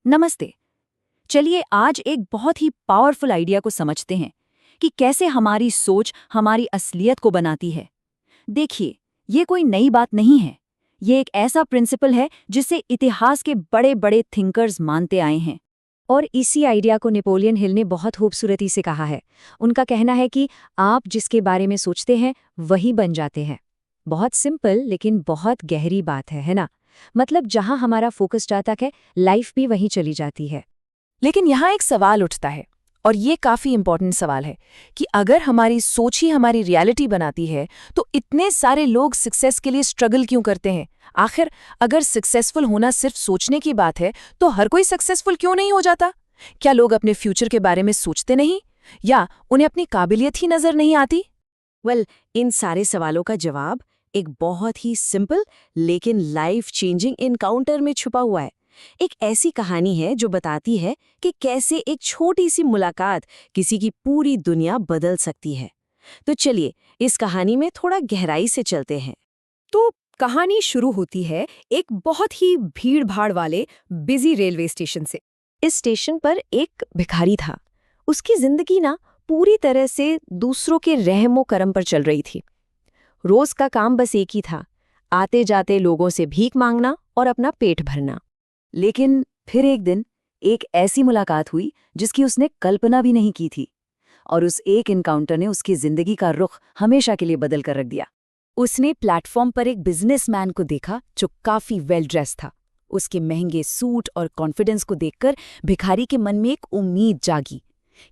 नमस्ते। चलिए आज एक बहुत ही पावरफुल आइडिया को समझते हैं कि कैसे हमारी सोच हमारी असलियत को बनाती है। देखिए, ये कोई नई बात नहीं है। ये एक ऐसा प्रिंसिपल है जिसे इतिहास के बड़े बड़े थिंकर्स मानते आए हैं। और इसी आइडिया को नेपोलियन हिल ने बहुत खूबसूरती से कहा है। उनका कहना है कि आप जिसके बारे में सोचते हैं वही बन जाते हैं। बहुत सिंपल लेकिन बहुत गहरी बात है ना? मतलब जहां हमारा फोकस जाता है, लाइफ भी वहीं चली जाती है। लेकिन यहाँ एक सवाल उठता है, और ये काफी इंपॉर्टेंट सवाल है कि अगर हमारी सोच ही हमारी रियलिटी बनाती है तो इतने सारे लोग सक्सेस के लिए स्ट्रगल क्यों करते हैं? आखिर अगर सक्सेसफुल होना सिर्फ सोचने की बात है तो हर कोई सक्सेसफुल क्यों नहीं हो जाता? क्या लोग अपने फ्यूचर के बारे में सोचते नहीं, या उन्हें अपनी काबिलियत ही नजर नहीं आती? इन सारे सवालों का जवाब एक बहुत ही सिंपल लेकिन लाइफ चेंजिंग एनकाउंटर में छुपा हुआ है। एक ऐसी कहानी है जो बताती है कि कैसे एक छोटी सी मुलाकात किसी की पूरी दुनिया बदल सकती है। तो चलिए इस कहानी में थोड़ा गहराई से चलते हैं। तो कहानी शुरू होती है एक बहुत ही भीड़-भाड़ वाले बिजी रेलवे स्टेशन से। इस स्टेशन पर एक भिखारी था। उसकी जिंदगी ना पूरी तरह से दूसरों के रहमो करम पर चल रही थी। रोज का काम बस एक ही था, आते जाते लोगों से भीख मांगना और अपना पेट भरना। लेकिन फिर एक दिन एक ऐसी मुलाकात हुई जिसकी उसने कल्पना भी नहीं की थी, और उस एक इनकाउंटर ने उसकी जिंदगी का रुख हमेशा के लिए बदल कर रख दिया। उसने प्लेटफॉर्म पर एक बिजनेसमैन को देखा जो काफी वेल ड्रेस था। उसके महंगे सूट और कॉन्फिडेंस को देखकर भिखारी के मन में एक उम्मीद जागी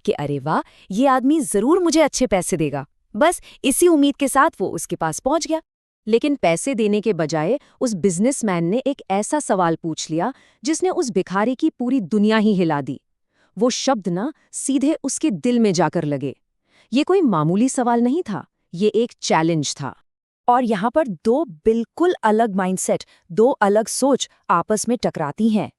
कि अरे वाह, ये आदमी जरूर मुझे अच्छे पैसे देगा। बस इसी उम्मीद के साथ वो उसके पास पहुंच गया। लेकिन पैसे देने के बजाय उस बिजनेसमैन ने एक ऐसा सवाल पूछ लिया जिसने उस भिखारी की पूरी दुनिया ही हिला दी। वो शब्द ना सीधे उसके दिल में जाकर लगे। ये कोई मामूली सवाल नहीं था, ये एक चैलेंज था। और यहाँ पर दो बिल्कुल अलग माइंडसेट, दो अलग सोच आपस में टकराती हैं।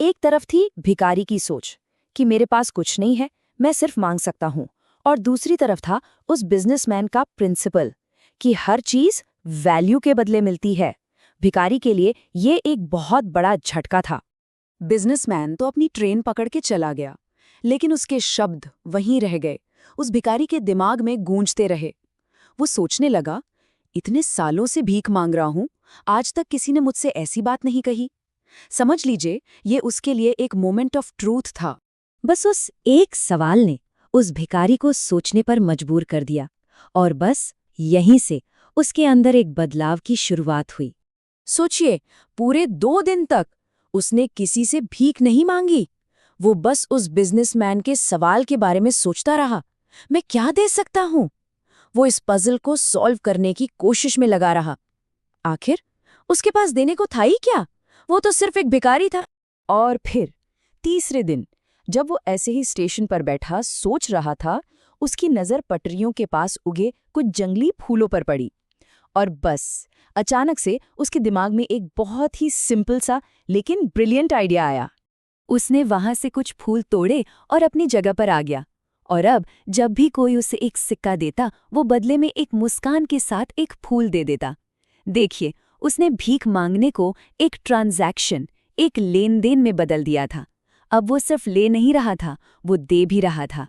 एक तरफ थी भिखारी की सोच कि मेरे पास कुछ नहीं है, मैं सिर्फ मांग सकता हूँ। और दूसरी तरफ था उस बिजनेसमैन का प्रिंसिपल कि हर चीज वैल्यू के बदले मिलती है। भिखारी के लिए ये एक बहुत बड़ा झटका था। बिजनेसमैन तो अपनी ट्रेन पकड़ के चला गया, लेकिन उसके शब्द वहीं रह गए, उस भिखारी के दिमाग में गूंजते रहे। वो सोचने लगा, इतने सालों से भीख मांग रहा हूं, आज तक किसी ने मुझसे ऐसी बात नहीं कही। समझ लीजिए, ये उसके लिए एक मोमेंट ऑफ ट्रूथ था। बस उस एक सवाल ने उस भिखारी को सोचने पर मजबूर कर दिया, और बस यहीं से उसके अंदर एक बदलाव की शुरुआत हुई। सोचिए, पूरे 2 दिन तक उसने किसी से भीख नहीं मांगी। वो बस उस बिजनेसमैन के सवाल के बारे में सोचता रहा, मैं क्या दे सकता हूं? वो इस पजल को सॉल्व करने की कोशिश में लगा रहा। आखिर उसके पास देने को था ही क्या? वो तो सिर्फ एक भिखारी था। और फिर तीसरे दिन जब वो ऐसे ही स्टेशन पर बैठा सोच रहा था, उसकी नजर पटरियों के पास उगे कुछ जंगली फूलों पर पड़ी। और बस अचानक से उसके दिमाग में एक बहुत ही सिंपल सा लेकिन ब्रिलियंट आइडिया आया। उसने वहां से कुछ फूल तोड़े और अपनी जगह पर आ गया। और अब जब भी कोई उसे एक सिक्का देता, वो बदले में एक मुस्कान के साथ एक फूल दे देता। देखिए, उसने भीख मांगने को एक ट्रांजैक्शन, एक लेन-देन में बदल दिया था। अब वो सिर्फ ले नहीं रहा था, वो दे भी रहा था।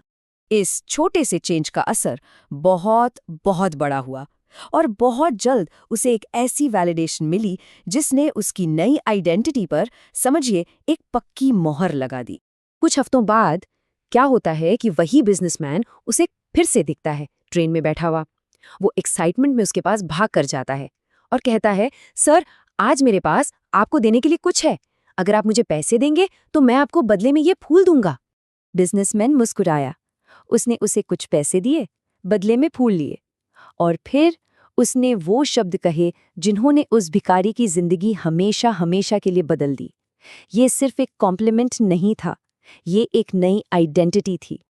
इस छोटे से चेंज का असर बहुत बहुत बड़ा हुआ, और बहुत जल्द उसे एक ऐसी वैलिडेशन मिली जिसने उसकी नई आइडेंटिटी पर, समझिए, एक पक्की मोहर लगा दी। कुछ हफ्तों बाद क्या होता है कि वही बिजनेसमैन उसे फिर से दिखता है, ट्रेन में बैठा हुआ। वो एक्साइटमेंट में उसके पास भाग कर जाता है और कहता है, सर, आज मेरे पास आपको देने के लिए कुछ है। अगर आप मुझे पैसे देंगे तो मैं आपको बदले में ये फूल दूंगा। बिजनेसमैन मुस्कुराया। उसने उसे कुछ पैसे दिए, बदले में फूल लिए, और फिर उसने वो शब्द कहे जिन्होंने उस भिखारी की जिंदगी हमेशा हमेशा के लिए बदल दी। ये सिर्फ एक कॉम्प्लीमेंट नहीं था, ये एक नई आइडेंटिटी थी।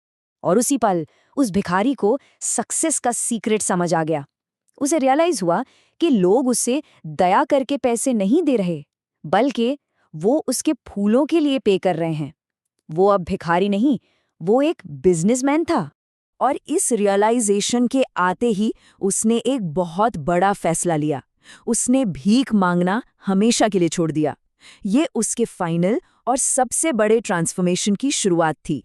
और उसी पल उस भिखारी को सक्सेस का सीक्रेट समझ आ गया। उसे रियलाइज हुआ कि लोग उसे दया करके पैसे नहीं दे रहे, बल्कि वो उसके फूलों के लिए पे कर रहे हैं। वो अब भिखारी नहीं, वो एक बिजनेसमैन था। और इस रियलाइजेशन के आते ही उसने एक बहुत बड़ा फैसला लिया। उसने भीख मांगना हमेशा के लिए छोड़ दिया। ये उसके फाइनल और सबसे बड़े ट्रांसफॉर्मेशन की शुरुआत थी।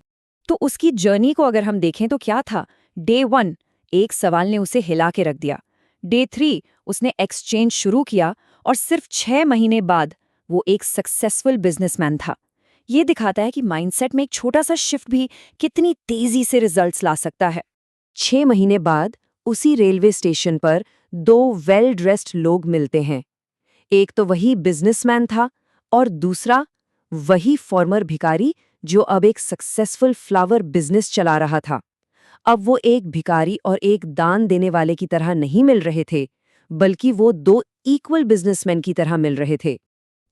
तो उसकी जर्नी को अगर हम देखें तो क्या था? डे 1 एक सवाल ने उसे हिला के रख दिया। डे 3 उसने एक्सचेंज शुरू किया और सिर्फ 6 महीने बाद वो एक सक्सेसफुल बिजनेसमैन था। ये दिखाता है कि माइंडसेट में एक छोटा सा शिफ्ट भी कितनी तेजी से रिजल्ट्स ला सकता है। 6 महीने बाद उसी रेलवे स्टेशन पर 2 वेल ड्रेस्ड लोग मिलते हैं। एक तो वही बिजनेसमैन था और दूसरा वही फॉर्मर भिखारी जो अब एक सक्सेसफुल फ्लावर बिजनेस चला रहा था। अब वो एक भिखारी और एक दान देने वाले की तरह नहीं मिल रहे थे, बल्कि वो 2 इक्वल बिजनेसमैन की तरह मिल रहे थे।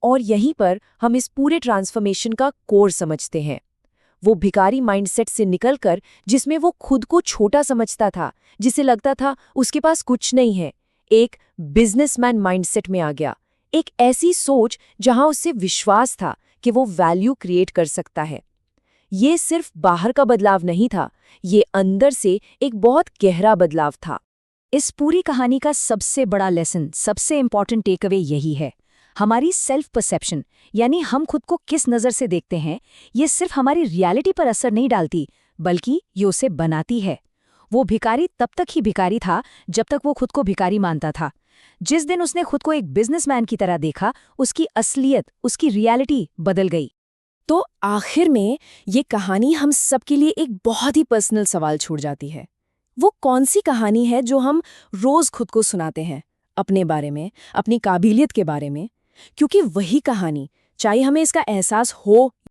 और यहीं पर हम इस पूरे ट्रांसफॉर्मेशन का कोर समझते हैं। वो भिखारी माइंडसेट से निकलकर, जिसमें वो खुद को छोटा समझता था, जिसे लगता था उसके पास कुछ नहीं है, एक बिजनेसमैन माइंडसेट में आ गया। एक ऐसी सोच जहां उससे विश्वास था कि वो वैल्यू क्रिएट कर सकता है। ये सिर्फ बाहर का बदलाव नहीं था, ये अंदर से एक बहुत गहरा बदलाव था। इस पूरी कहानी का सबसे बड़ा लेसन, सबसे इंपॉर्टेंट टेकअवे यही है। हमारी सेल्फ परसेप्शन, यानी हम खुद को किस नज़र से देखते हैं, ये सिर्फ हमारी रियलिटी पर असर नहीं डालती, बल्कि ये उसे बनाती है। वो भिखारी तब तक ही भिखारी था जब तक वो खुद को भिखारी मानता था। जिस दिन उसने खुद को एक बिजनेसमैन की तरह देखा, उसकी असलियत, उसकी रियलिटी बदल गई। तो आखिर में ये कहानी हम सबके लिए एक बहुत ही पर्सनल सवाल छोड़ जाती है। वो कौन सी कहानी है जो हम रोज खुद को सुनाते हैं, अपने बारे में, अपनी काबिलियत के बारे में? क्योंकि वही कहानी, चाहे हमें इसका एहसास हो